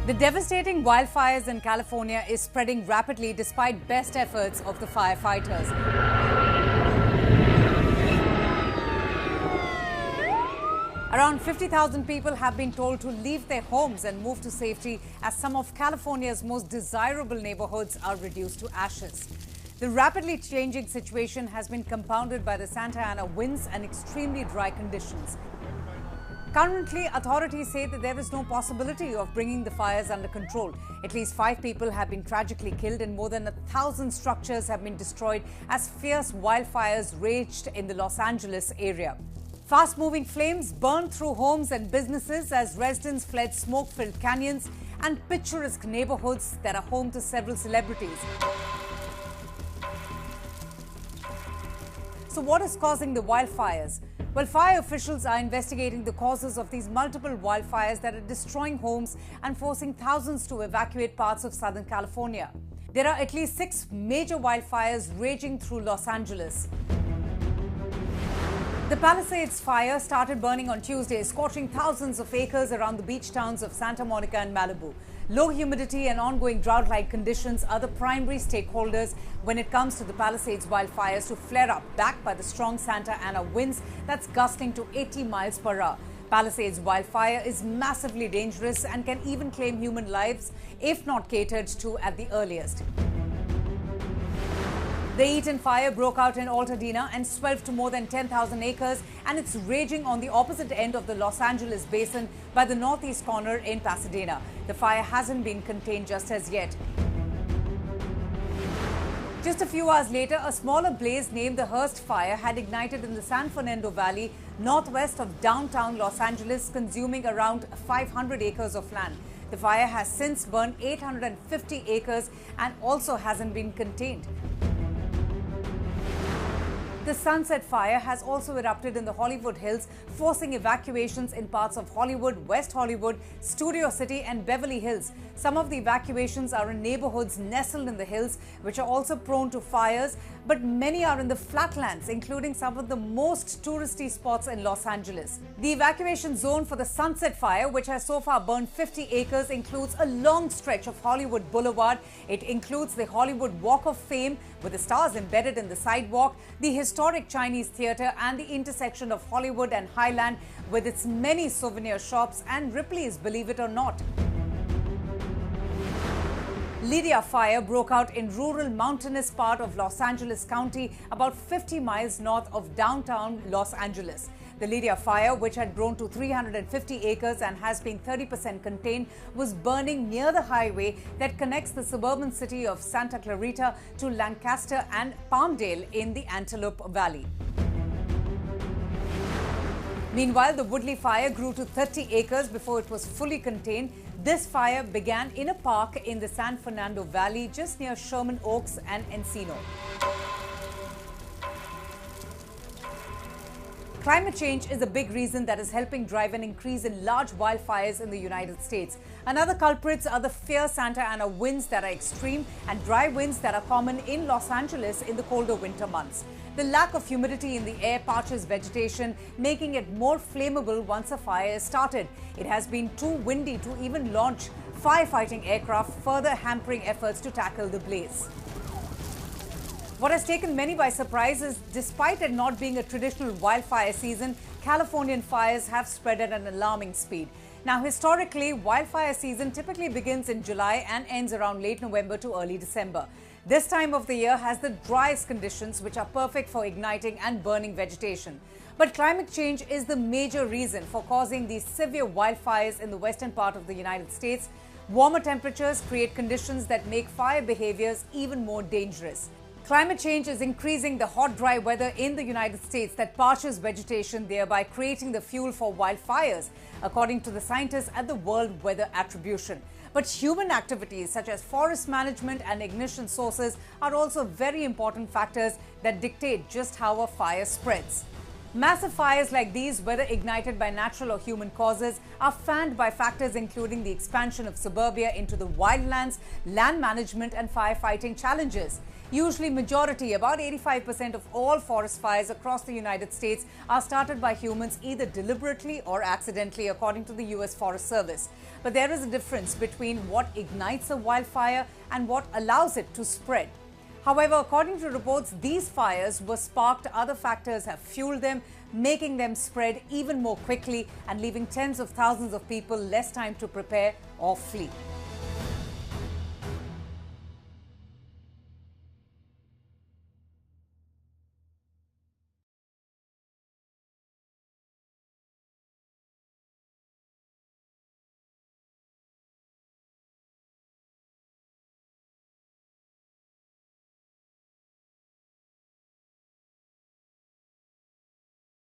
The devastating wildfires in California is spreading rapidly despite best efforts of the firefighters. Around 50,000 people have been told to leave their homes and move to safety as some of California's most desirable neighborhoods are reduced to ashes. The rapidly changing situation has been compounded by the Santa Ana winds and extremely dry conditions. Currently, authorities say that there is no possibility of bringing the fires under control. At least 5 people have been tragically killed and more than 1,000 structures have been destroyed as fierce wildfires raged in the Los Angeles area. Fast-moving flames burned through homes and businesses as residents fled smoke-filled canyons and picturesque neighborhoods that are home to several celebrities. So what is causing the wildfires? Well, fire officials are investigating the causes of these multiple wildfires that are destroying homes and forcing thousands to evacuate parts of Southern California. There are at least 6 major wildfires raging through Los Angeles. The Palisades fire started burning on Tuesday, scorching thousands of acres around the beach towns of Santa Monica and Malibu. Low humidity and ongoing drought-like conditions are the primary stakeholders when it comes to the Palisades wildfires to flare up, backed by the strong Santa Ana winds that's gusting to 80 miles per hour. Palisades wildfire is massively dangerous and can even claim human lives if not catered to at the earliest. The Eaton fire broke out in Altadena and swelled to more than 10,000 acres, and it's raging on the opposite end of the Los Angeles basin by the northeast corner in Pasadena. The fire hasn't been contained just as yet. Just a few hours later, a smaller blaze named the Hearst Fire had ignited in the San Fernando Valley, northwest of downtown Los Angeles, consuming around 500 acres of land. The fire has since burned 850 acres and also hasn't been contained. The Sunset Fire has also erupted in the Hollywood Hills, forcing evacuations in parts of Hollywood, West Hollywood, Studio City and Beverly Hills. Some of the evacuations are in neighborhoods nestled in the hills, which are also prone to fires, but many are in the flatlands, including some of the most touristy spots in Los Angeles. The evacuation zone for the Sunset Fire, which has so far burned 50 acres, includes a long stretch of Hollywood Boulevard. It includes the Hollywood Walk of Fame, with the stars embedded in the sidewalk, the historic Chinese theater and the intersection of Hollywood and Highland with its many souvenir shops and Ripley's Believe It or Not. Lydia fire broke out in rural mountainous part of Los Angeles County, about 50 miles north of downtown Los Angeles. The Lydia fire, which had grown to 350 acres and has been 30% contained, was burning near the highway that connects the suburban city of Santa Clarita to Lancaster and Palmdale in the Antelope Valley. Meanwhile, the Woodley fire grew to 30 acres before it was fully contained. This fire began in a park in the San Fernando Valley just near Sherman Oaks and Encino. Climate change is a big reason that is helping drive an increase in large wildfires in the United States. Another culprits are the fierce Santa Ana winds that are extreme and dry winds that are common in Los Angeles in the colder winter months. The lack of humidity in the air parches vegetation, making it more flammable once a fire is started. It has been too windy to even launch firefighting aircraft, further hampering efforts to tackle the blaze. What has taken many by surprise is, despite it not being a traditional wildfire season, Californian fires have spread at an alarming speed. Now, historically, wildfire season typically begins in July and ends around late November to early December. This time of the year has the driest conditions, which are perfect for igniting and burning vegetation. But climate change is the major reason for causing these severe wildfires in the western part of the United States. Warmer temperatures create conditions that make fire behaviors even more dangerous. Climate change is increasing the hot, dry weather in the United States that parches vegetation, thereby creating the fuel for wildfires, according to the scientists at the World Weather Attribution. But human activities such as forest management and ignition sources are also very important factors that dictate just how a fire spreads. Massive fires like these, whether ignited by natural or human causes, are fanned by factors including the expansion of suburbia into the wildlands, land management and firefighting challenges. Usually majority, about 85% of all forest fires across the United States are started by humans either deliberately or accidentally, according to the US Forest Service. But there is a difference between what ignites a wildfire and what allows it to spread. However, according to reports, these fires were sparked, other factors have fueled them, making them spread even more quickly and leaving tens of thousands of people less time to prepare or flee.